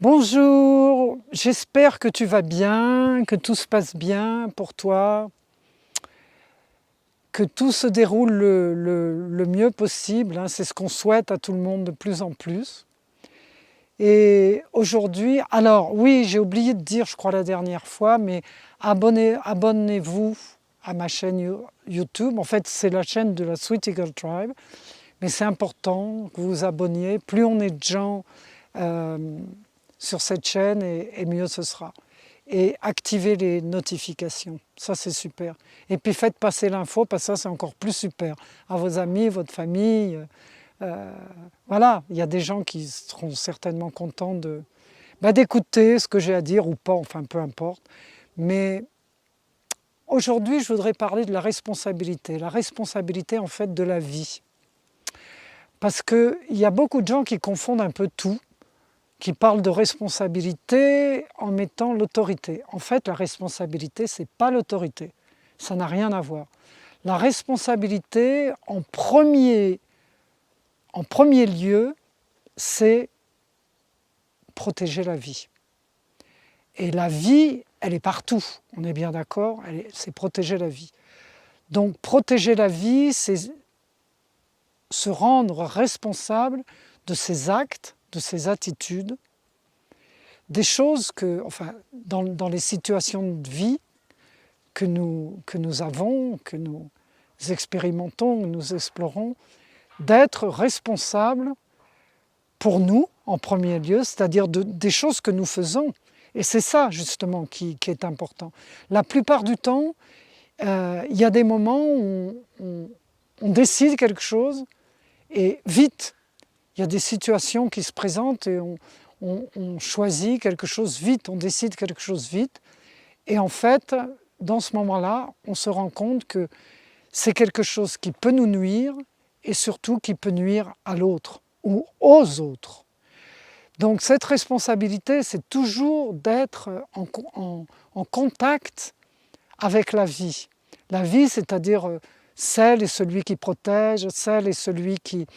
Bonjour, j'espère que tu vas bien, que tout se passe bien pour toi, que tout se déroule le mieux possible, hein, c'est ce qu'on souhaite à tout le monde de plus en plus. Et aujourd'hui, alors oui, j'ai oublié de dire, je crois la dernière fois, mais abonnez-vous à ma chaîne YouTube. En fait, c'est la chaîne de la Sweet Eagle Tribe, mais c'est important que vous vous abonniez. Plus on est de gens sur cette chaîne, et mieux ce sera. Et activez les notifications, ça c'est super. Et puis faites passer l'info, parce que ça c'est encore plus super, à vos amis, votre famille. Voilà, il y a des gens qui seront certainement contents d'écouter ce que j'ai à dire ou pas, enfin peu importe. Mais aujourd'hui, je voudrais parler de la responsabilité en fait de la vie. Parce qu'il y a beaucoup de gens qui confondent un peu tout, qui parlent de responsabilité en mettant l'autorité. En fait, la responsabilité, ce n'est pas l'autorité. Ça n'a rien à voir. La responsabilité, en premier lieu, c'est protéger la vie. Et la vie, elle est partout, on est bien d'accord, c'est protéger la vie. Donc protéger la vie, c'est se rendre responsable de ses actes, de ses attitudes, des choses que, enfin, dans les situations de vie que nous avons, que nous expérimentons, que nous explorons, d'être responsable pour nous, en premier lieu, c'est-à-dire des choses que nous faisons. Et c'est ça, justement, qui est important. La plupart du temps, il y a des moments où on décide quelque chose, et vite, il y a des situations qui se présentent et on choisit quelque chose vite, on décide quelque chose vite. Et en fait, dans ce moment-là, on se rend compte que c'est quelque chose qui peut nous nuire et surtout qui peut nuire à l'autre ou aux autres. Donc cette responsabilité, c'est toujours d'être en contact avec la vie. La vie, c'est-à-dire celle et celui qui protège, celle et celui qui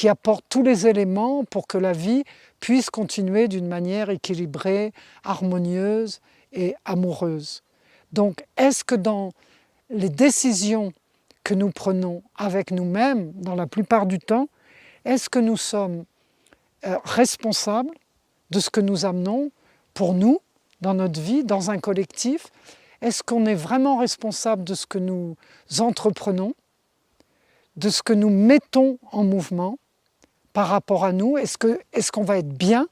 apporte tous les éléments pour que la vie puisse continuer d'une manière équilibrée, harmonieuse et amoureuse. Donc, est-ce que dans les décisions que nous prenons avec nous-mêmes, dans la plupart du temps, est-ce que nous sommes responsables de ce que nous amenons pour nous, dans notre vie, dans un collectif? Est-ce qu'on est vraiment responsable de ce que nous entreprenons, de ce que nous mettons en mouvement par rapport à nous? Est-ce qu'on va être bien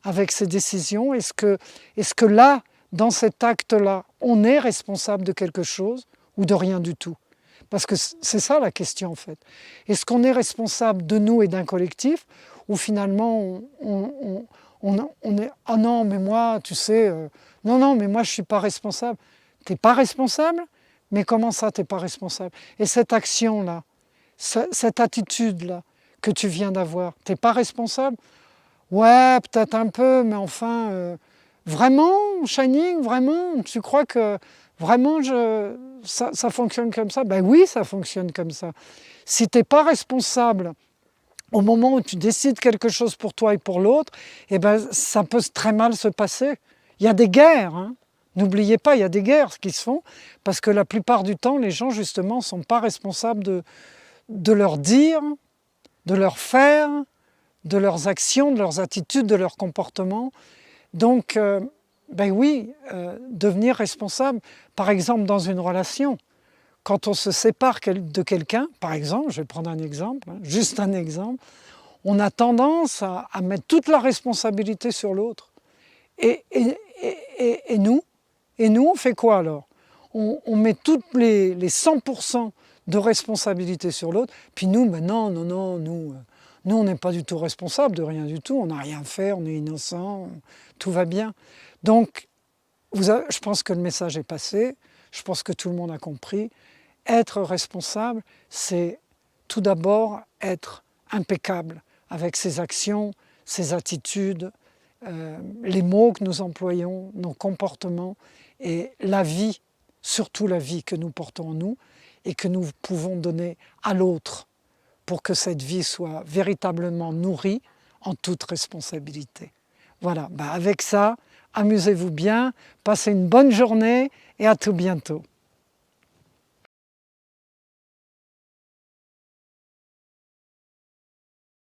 avec ces décisions? Est-ce que là, dans cet acte-là, on est responsable de quelque chose ou de rien du tout? Parce que c'est ça la question en fait. Est-ce qu'on est responsable de nous et d'un collectif, ou finalement on est « Ah non, mais moi, tu sais, non, mais moi je ne suis pas responsable ». Tu n'es pas responsable? Mais comment ça, tu n'es pas responsable? Et cette action-là, cette attitude-là que tu viens d'avoir, tu n'es pas responsable? Ouais, peut-être un peu, mais enfin, vraiment, Shining, vraiment, tu crois que vraiment ça fonctionne comme ça? Ben oui, ça fonctionne comme ça. Si tu n'es pas responsable au moment où tu décides quelque chose pour toi et pour l'autre, eh ben, ça peut très mal se passer. Il y a des guerres, hein. N'oubliez pas, il y a des guerres qui se font, parce que la plupart du temps, les gens, justement, ne sont pas responsables de leur dire, de leur faire, de leurs actions, de leurs attitudes, de leurs comportements. Donc, ben oui, devenir responsable, par exemple dans une relation, quand on se sépare de quelqu'un, par exemple, je vais prendre un exemple, hein, juste un exemple, on a tendance à mettre toute la responsabilité sur l'autre. Et nous, on fait quoi alors? On met toutes les 100% de responsabilité sur l'autre, puis nous, ben non, nous on n'est pas du tout responsable de rien du tout, on n'a rien fait, on est innocent, tout va bien. Donc, je pense que le message est passé, je pense que tout le monde a compris. Être responsable, c'est tout d'abord être impeccable avec ses actions, ses attitudes, les mots que nous employons, nos comportements et la vie, surtout la vie que nous portons en nous et que nous pouvons donner à l'autre pour que cette vie soit véritablement nourrie en toute responsabilité. Voilà, avec ça, amusez-vous bien, passez une bonne journée et à tout bientôt.